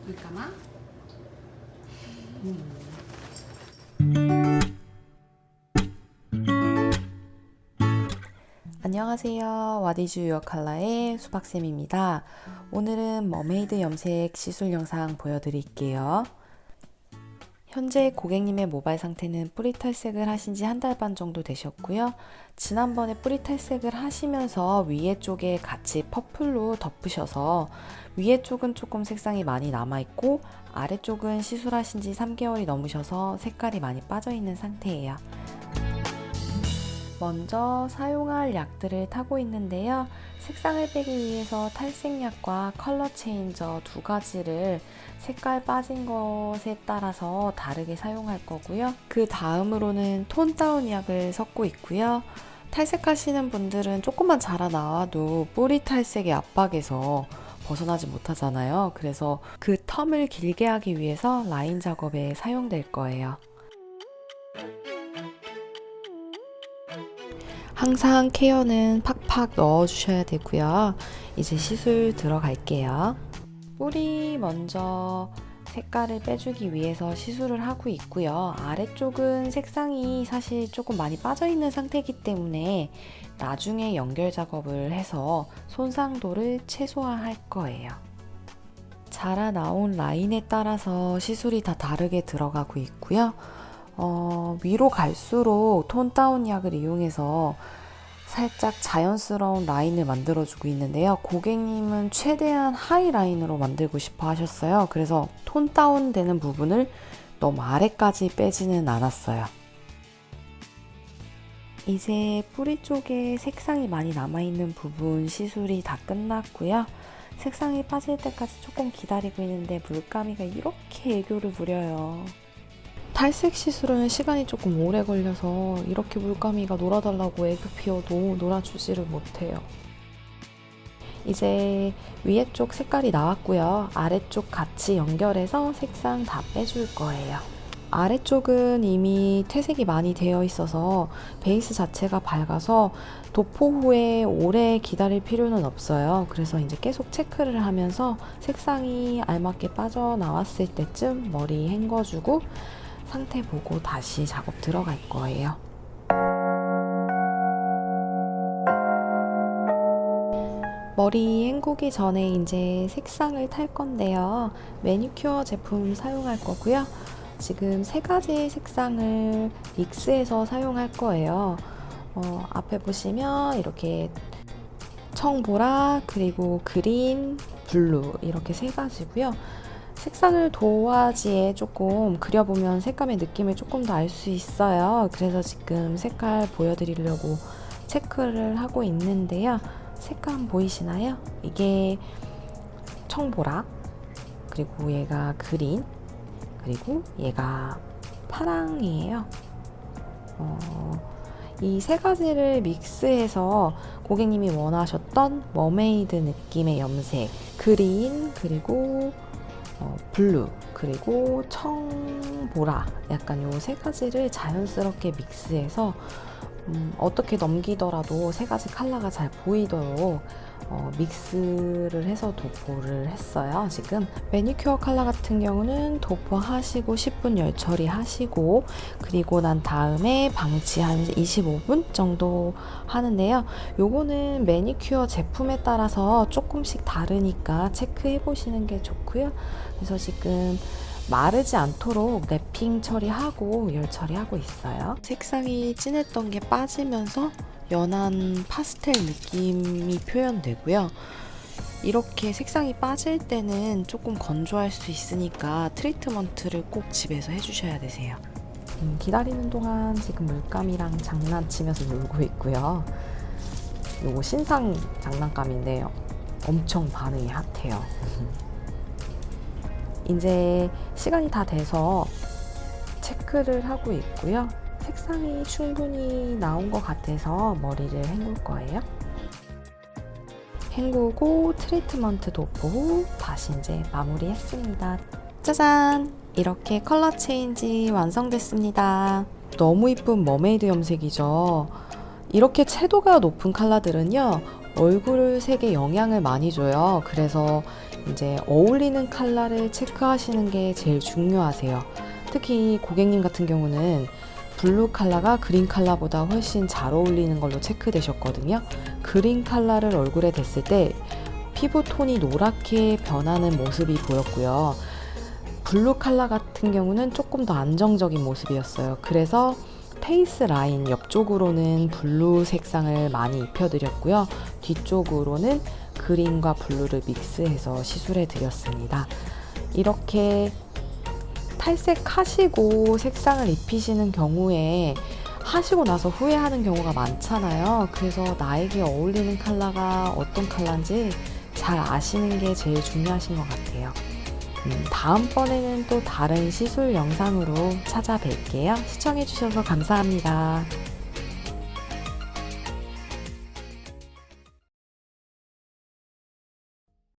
물감아. 안녕하세요. 와디즈 유어 컬러의 수박쌤입니다. 오늘은 머메이드 염색 시술 영상 보여드릴게요. 현재 고객님의 모발 상태는 뿌리 탈색을 하신 지 한 달 반 정도 되셨고요. 지난번에 뿌리 탈색을 하시면서 위에 쪽에 같이 퍼플로 덮으셔서 위에 쪽은 조금 색상이 많이 남아있고 아래쪽은 시술하신 지 3개월이 넘으셔서 색깔이 많이 빠져있는 상태예요. 먼저 사용할 약들을 타고 있는데요. 색상을 빼기 위해서 탈색약과 컬러 체인저 두 가지를 색깔 빠진 것에 따라서 다르게 사용할 거고요. 그 다음으로는 톤 다운 약을 섞고 있고요. 탈색하시는 분들은 조금만 자라 나와도 뿌리 탈색의 압박에서 벗어나지 못하잖아요. 그래서 그 텀을 길게 하기 위해서 라인 작업에 사용될 거예요. 항상 케어는 팍팍 넣어주셔야 되고요. 이제 시술 들어갈게요. 뿌리 먼저 색깔을 빼주기 위해서 시술을 하고 있고요. 아래쪽은 색상이 사실 조금 많이 빠져있는 상태이기 때문에 나중에 연결 작업을 해서 손상도를 최소화할 거예요. 자라 나온 라인에 따라서 시술이 다 다르게 들어가고 있고요. 위로 갈수록 톤 다운 약을 이용해서 살짝 자연스러운 라인을 만들어주고 있는데요. 고객님은 최대한 하이 라인으로 만들고 싶어 하셨어요. 그래서 톤 다운 되는 부분을 너무 아래까지 빼지는 않았어요. 이제 뿌리 쪽에 색상이 많이 남아있는 부분 시술이 다 끝났고요. 색상이 빠질 때까지 조금 기다리고 있는데 물감이가 이렇게 애교를 부려요. 탈색 시술은 시간이 조금 오래 걸려서 이렇게 물감이가 놀아달라고 애교 피워도 놀아주지를 못해요. 이제 위에 쪽 색깔이 나왔고요. 아래쪽 같이 연결해서 색상 다 빼줄 거예요. 아래쪽은 이미 퇴색이 많이 되어 있어서 베이스 자체가 밝아서 도포 후에 오래 기다릴 필요는 없어요. 그래서 이제 계속 체크를 하면서 색상이 알맞게 빠져나왔을 때쯤 머리 헹궈주고 상태 보고 다시 작업 들어갈 거예요. 머리 헹구기 전에 이제 색상을 탈 건데요. 매니큐어 제품 사용할 거고요. 지금 세 가지 색상을 믹스해서 사용할 거예요. 앞에 보시면 이렇게 청보라, 그리고 그린, 블루 이렇게 세 가지고요. 색상을 도화지에 조금 그려보면 색감의 느낌을 조금 더 알 수 있어요. 그래서 지금 색깔 보여드리려고 체크를 하고 있는데요. 색감 보이시나요? 이게 청보라, 그리고 얘가 그린, 그리고 얘가 파랑이에요. 이 세 가지를 믹스해서 고객님이 원하셨던 머메이드 느낌의 염색, 그린, 그리고 블루, 그리고 청보라, 약간 요 세 가지를 자연스럽게 믹스해서 어떻게 넘기더라도 세 가지 컬러가 잘 보이도록 믹스를 해서 도포를 했어요. 지금 매니큐어 컬러 같은 경우는 도포하시고 10분 열 처리하시고 그리고 난 다음에 방치 한 25분 정도 하는데요. 요거는 매니큐어 제품에 따라서 조금씩 다르니까 체크해 보시는 게 좋고요. 그래서 지금 마르지 않도록 랩핑 처리하고 열 처리하고 있어요. 색상이 진했던 게 빠지면서 연한 파스텔 느낌이 표현되고요. 이렇게 색상이 빠질 때는 조금 건조할 수 있으니까 트리트먼트를 꼭 집에서 해주셔야 되세요. 기다리는 동안 지금 물감이랑 장난치면서 놀고 있고요. 요거 신상 장난감인데요. 엄청 반응이 핫해요. 이제 시간이 다 돼서 체크를 하고 있고요. 색상이 충분히 나온 것 같아서 머리를 헹굴 거예요. 헹구고 트리트먼트 도포 후 다시 이제 마무리했습니다. 짜잔! 이렇게 컬러 체인지 완성됐습니다. 너무 이쁜 머메이드 염색이죠. 이렇게 채도가 높은 컬러들은요, 얼굴 색에 영향을 많이 줘요. 그래서 이제 어울리는 컬러를 체크하시는 게 제일 중요하세요. 특히 고객님 같은 경우는 블루 컬러가 그린 컬러보다 훨씬 잘 어울리는 걸로 체크되셨거든요. 그린 컬러를 얼굴에 댔을 때 피부 톤이 노랗게 변하는 모습이 보였고요. 블루 컬러 같은 경우는 조금 더 안정적인 모습이었어요. 그래서 페이스 라인 옆쪽으로는 블루 색상을 많이 입혀드렸고요. 뒤쪽으로는 그린과 블루를 믹스해서 시술해 드렸습니다. 이렇게 탈색하시고 색상을 입히시는 경우에 하시고 나서 후회하는 경우가 많잖아요. 그래서 나에게 어울리는 컬러가 어떤 컬러인지 잘 아시는 게 제일 중요하신 것 같아요. 다음번에는 또 다른 시술 영상으로 찾아뵐게요. 시청해주셔서 감사합니다.